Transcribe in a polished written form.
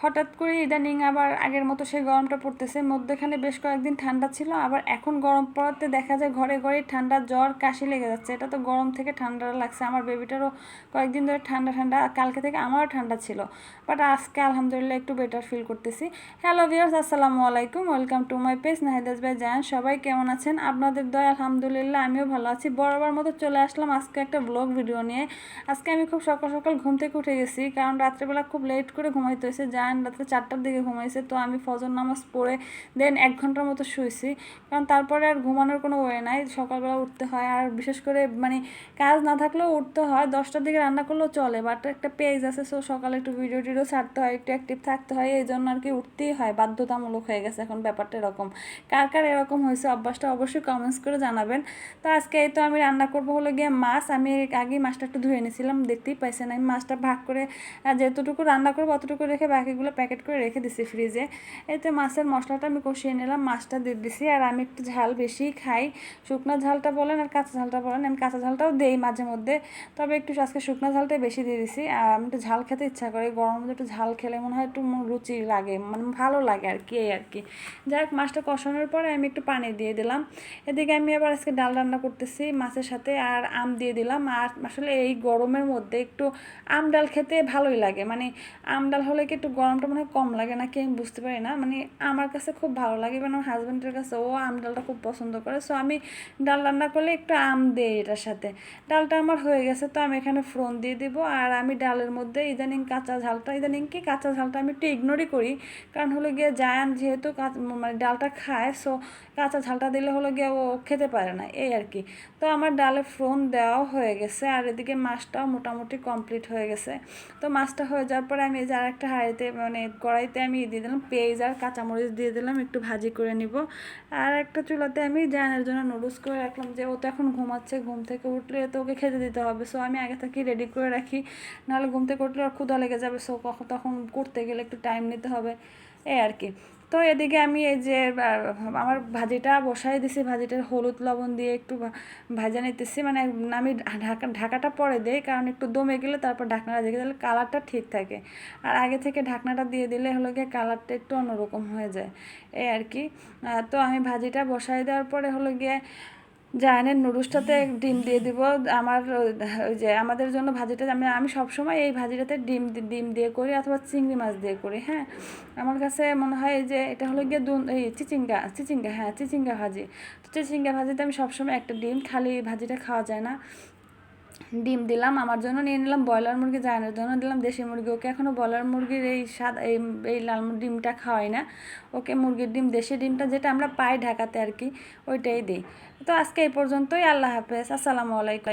হঠাৎ করে ইদানিং আবার আগের মতো সেই গরমটা পড়তেছে, মধ্যখানে বেশ কয়েকদিন ঠান্ডা ছিল, আবার এখন গরম পড়াতে দেখা যায় ঘরে ঘরে ঠান্ডা, জ্বর, কাশি লেগে যাচ্ছে। এটা তো গরম থেকে ঠান্ডা লাগছে। আমার বেবিটারও কয়েকদিন ধরে ঠান্ডা ঠান্ডা, কালকে থেকে আমারও ঠান্ডা ছিল, বাট আজকে আলহামদুলিল্লাহ একটু বেটার ফিল করতেছি। হ্যালো ভিউয়ার্স, আসসালামু আলাইকুম, welcome to my page Nahida's by Zayan. সবাই কেমন আছেন? আপনাদের দয়া আলহামদুলিল্লাহ আমিও ভালো আছি। বরাবর মতো চলে আসলাম আজকে একটা ব্লগ ভিডিও নিয়ে। আজকে আমি খুব সকাল সকাল ঘুম থেকে উঠে গেছি, কারণ রাত্রেবেলা খুব লেট করে ঘুমাইতে হয়েছে। জায়ান রাত্রে 4টার দিকে ঘুমাইছে, তো আমি ফজর নামাজ পড়ে দেন 1 ঘন্টার মতো শুয়েছি, কারণ তারপরে আর ঘুমানোর কোনো ওয়ে নাই। সকালবেলা উঠতে হয়, আর বিশেষ করে মানে কাজ না থাকলেও উঠতে হয়। 10টার দিকে রান্না করলেও চলে, বাট একটা পেজ আছে, সো সকালে একটু ভিডিও টিডিও ছাড়তে হয়, একটু অ্যাক্টিভ থাকতে হয়, এই জন্য আর কি উঠতেই হয়, বাধ্যতামূলক হয়ে গেছে এখন ব্যাপারটা এরকম। কার কার এরকম হয়েছে অভ্যাসটা অবশ্যই কমেন্টস করে জানাবেন। তো আজকে এই তো আমি রান্না করবো হলো গিয়ে মাছ। আমি আগেই মাছটা একটু ধুয়ে নিয়েছিলাম, দেখতেই পাইছেন। আমি মাছটা ভাগ করে যেতটুকু রান্না করবো অতটুকু রেখে বাকিগুলো প্যাকেট করে রেখে দিছি ফ্রিজে। এতে মাছের মশলাটা আমি কষিয়ে নিলাম, মাছটা দিয়ে দিছি। আর আমি একটু ঝাল বেশি খাই, শুকনো ঝালটা বলেন আর কাঁচা ঝালটা বলেন, আমি কাঁচা ঝালটাও দেই মাঝে মধ্যে, তবে একটু আজকে শুকনো ঝালটাই বেশি দিয়ে দিছি। আর আমি একটু ঝাল খেতে ইচ্ছা করি, গরমের মধ্যে একটু ঝাল খেলে মনে হয় একটু রুচি লাগে, মানে ভালো লাগে আর কি, এই আর কি। যাই হোক, মাছটা কষানোর পরে আমি একটু পানি দিয়ে দিলাম। এদিকে আমি আবার আজকে ডাল রান্না করতেছি মাছের সাথে, আর আম দিয়ে দিলাম। আর আসলে এই গরমের মধ্যে একটু আম ডাল খেতে ভালোই লাগে, মানে আম ডাল হলে কি একটু গরমটা মনে হয় কম লাগে নাকি আমি বুঝতে পারি না, মানে আমার কাছে খুব ভালো লাগে। মানে আমার হাজব্যান্ডের কাছে ও আম ডালটা খুব পছন্দ করে, সো আমি ডাল রান্না করলে একটু আম দিই এটার সাথে। ডালটা আমার হয়ে গেছে, তো আমি এখানে ফোড়ন দিয়ে দিব। আর আমি ডালের মধ্যে ইদানিং কাঁচা ঝালটা আমি একটু ইগনোরই করি, কারণ হলো গিয়ে জায়ান যেহেতু মানে ডালটা খায়, সো কাঁচা ঝালটা দিলে হলো গিয়ে ও খেতে পারে না, এই আর কি। তো আমার ডালে ফোড়ন দেওয়াও হয়ে গেছে, আর এদিকে মাছটাও মোটামুটি কমপ্লিট হয়ে গেছে। তো মাছটা হয়ে যাওয়ার পরে আমি এই যে আরেকটা হাঁড়িতে মানে কড়াইতে আমি দিয়ে দিলাম পেঁয়াজ আর কাঁচামরিচ দিয়ে দিলাম, একটু ভাজি করে নিব। আর একটা চুলাতে আমি জায়ানের জন্য নুডলস করে রাখলাম, যে ও তো এখন ঘুমাচ্ছে, ঘুম থেকে উঠলে তো ওকে খেতে দিতে হবে, সো আমি আগে থেকে রেডি করে রাখি, নাহলে ঘুম থেকে উঠলে ওর ক্ষুধা লেগে যাবে, সো তখন করতে গেলে একটু টাইম নিতে হবে, এই আর কি। তো এদিকে আমি এই যে আমার ভাজিটা বসাই দিছি, ভাজিটার হলুদ লবণ দিয়ে একটু ভাজা নিতেছি, মানে আমি ঢাকাটা পরে দিই, কারণ একটু দমে গেলে তারপর ঢাকনাটা দিয়ে দিলে কালারটা ঠিক থাকে। আর আগে থেকে ঢাকনাটা দিয়ে দিলে হলো গিয়ে কালারটা একটু অন্যরকম হয়ে যায়, এই আর কি। তো আমি ভাজিটা বসাই দেওয়ার পরে হলো গিয়ে জায়ানের নুডলসটাতে ডিম দিয়ে দিব। আমার ওই যে আমাদের জন্য ভাজিটা আমি আমি সবসময় এই ভাজিটাতে ডিম দিয়ে করি, অথবা চিংড়ি মাছ দিয়ে করি। হ্যাঁ, আমার কাছে মনে হয় যে এটা হলো গিয়ে এই চিচিঙ্গা, হ্যাঁ চিচিঙ্গা ভাজি। তো চিচিঙ্গা ভাজিতে আমি সবসময় একটা ডিম, খালি ভাজিটা খাওয়া যায় না, ডিম দিলাম। আমার জন্য নিয়ে নিলাম ব্রয়লার মুরগি, জায়ানের জন্য দিলাম দেশি মুরগি। ওকে এখনও ব্রয়লার মুরগির এই সাদা এই লাল ডিমটা খাওয়াই না, ওকে মুরগির ডিম, দেশি ডিমটা যেটা আমরা পাই ঢাকাতে আর কি, ওইটাই দিই। তো আজকে এই পর্যন্তই, আল্লাহ হাফেজ, আসসালামু আলাইকুম।